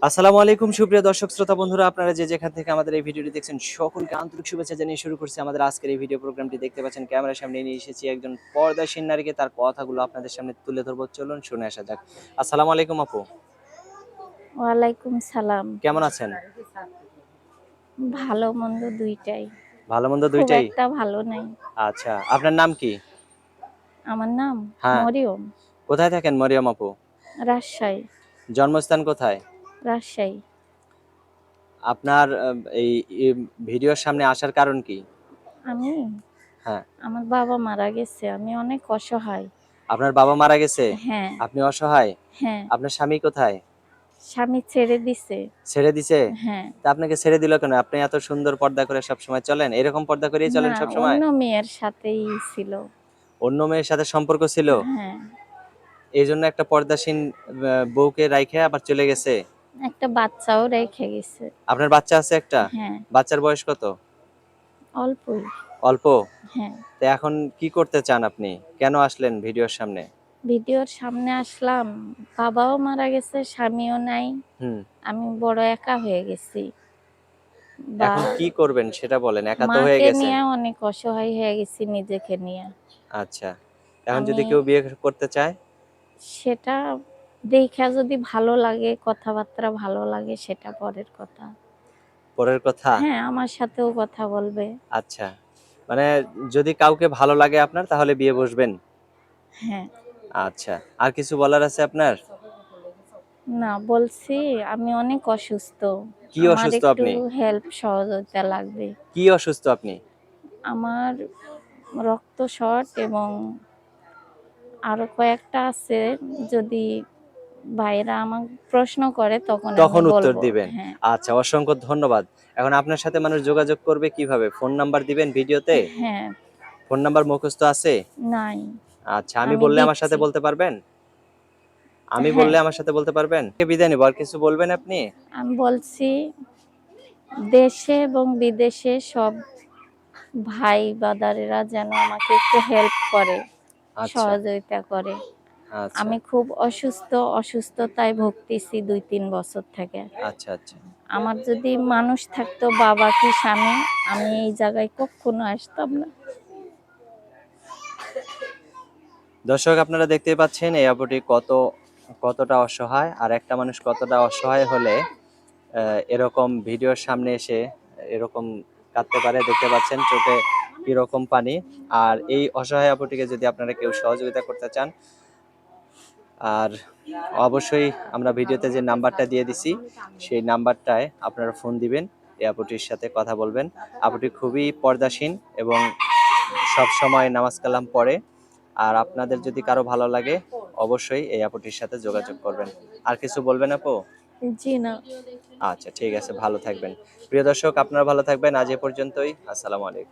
আসসালামু আলাইকুম সুপ্রিয় দর্শক শ্রোতা বন্ধুরা, আপনারা যে যেখান থেকে আমাদের এই ভিডিওটি দেখছেন সকলকে আন্তরিক শুভেচ্ছা জানিয়ে শুরু করছি আমাদের আজকের এই ভিডিও প্রোগ্রামটি। দেখতে পাচ্ছেন ক্যামেরার সামনে নিয়ে এসেছি একজন পর্দাশীল নারীকে, তার কথাগুলো আপনাদের সামনে তুলে ধরবো। চলুন শুনে আসা যাক। আসসালামু আলাইকুম আপু, ওয়ালাইকুম সালাম। কেমন আছেন? ভালো মন্দ দুইটাই। ভালো মন্দ খুব দুইটাই? একটা ভালো নাই। আচ্ছা, আপনার নাম কি? আমার নাম হ্যাঁ। মরিয়ম। কোথায় থাকেন মরিয়ম আপু? রাজশাহী। জন্মস্থান কোথায়? রাজশাহী। আপনার এই ভিডিওর সামনে আসার কারণ কি? আমি হ্যাঁ। আমার বাবা মারা গেছে, আমি অনেক অসহায়। আপনার বাবা মারা গেছে, হ্যাঁ। আপনি অসহায়? হ্যাঁ। আপনার স্বামী কোথায়? স্বামী ছেড়ে দিছে। ছেড়ে দিছে? হ্যাঁ। তা আপনাকে ছেড়ে দিল কেন? আপনি এত সুন্দর পর্দা করে সবসময় চলেন, এরকম পর্দা করেই চলেন না, সবসময়? অন্য মেয়ের সাথেই ছিল। অন্য মেয়ের সাথে সম্পর্ক ছিল, হ্যাঁ। এই জন্য একটা পর্দাসীন বউকে রাইখে আবার চলে গেছে? একটা বাচ্চাও রেখে গেছে। আপনার বাচ্চা আছে একটা? হ্যাঁ। বাচ্চার বয়স কত? অল্পই। অল্প? হ্যাঁ। তো এখন কি করতে চান আপনি? কেন আসলেন ভিডিওর সামনে? ভিডিওর সামনে আসলাম, বাবাও মারা গেছে, স্বামীও নাই। হুম। আমি বড় একা হয়ে গেছি। বা এখন কি করবেন সেটা বলেন, একা তো হয়ে মাকে গেছেন। নিয়ে অনেক অসহায় হয়ে গেছি নিজেকে নিয়ে। আচ্ছা, এখন আমি যদি কেউ বিয়ে করতে চায়? সেটা দেখা যদি ভালো লাগে, কথাবার্তা ভালো লাগে, সেটা পরের কথা। পরের কথা? হ্যাঁ, আমার সাথেও কথা বলবে। আচ্ছা, মানে যদি কাউকে ভালো লাগে আপনার তাহলে বিয়ে বসবেন? হ্যাঁ। আচ্ছা, আর কিছু বলার আছে আপনার? না, বলছি আমি অনেক অসুস্থ। কি আমার অসুস্থ একটু আপনি? হেল্প সহযোগিতা লাগবে। কি অসুস্থ আপনি? আমার রক্ত শর্ট এবং আরো কয়েকটা আছে। যদি ভাইয়েরা আমাকে প্রশ্ন করে তখন আমি তখন উত্তর বলবো। দিবেন। হ্যাঁ। আচ্ছা, অসংখ্য ধন্যবাদ। এখন আপনার সাথে মানুষ যোগাযোগ করবে কিভাবে? ফোন নাম্বার দিবেন ভিডিওতে? হ্যাঁ। ফোন নাম্বার মুখস্থ আছে? নাই। আচ্ছা, আমি আমি বললে আমার সাথে দিচ্ছি। বলতে পারবেন? আমি হ্যাঁ। বললে আমার সাথে বলতে পারবেন? বিদায় নিব, আর কিছু বলবেন আপনি? আমি বলছি, দেশে এবং বিদেশে সব ভাই বাদারেরা যেন আমাকে একটু হেল্প করে, আচ্ছা, সহযোগিতা করে। আচ্ছা, আমি খুব অসুস্থতায় ভুগতেছি ২-৩ বছর থেকে। আচ্ছা, আচ্ছা। আমার যদি মানুষ থাকতো, বাবা কি স্বামী, আমি এই জায়গায় কখনো আসতাম না। দর্শক, আপনারা দেখতেই পাচ্ছেন এই আপুটি কতটা অসহায়, আর একটা মানুষ কতটা অসহায় হলে এরকম ভিডিওর সামনে এসে এরকম কাঁদতে পারে। দেখতে পাচ্ছেন চোখে কিরকম পানি। আর এই অসহায় আপুটিকে যদি আপনারা কেউ সহযোগিতা করতে চান, আর অবশ্যই আমরা ভিডিওতে যে নাম্বারটা দিয়ে দিছি সেই নাম্বারটায় আপনারা ফোন দিবেন, এই আপুটির সাথে কথা বলবেন। আপুটি খুবই পর্দাসীন এবং সব সময় নামাজ কালাম পড়ে। আর আপনাদের যদি কারো ভালো লাগে অবশ্যই এই আপুটির সাথে যোগাযোগ করবেন। আর কিছু বলবেন আপু? জি না। আচ্ছা, ঠিক আছে, ভালো থাকবেন। প্রিয় দর্শক, আপনারা ভালো থাকবেন। আজ এ পর্যন্তই। আসসালামু আলাইকুম।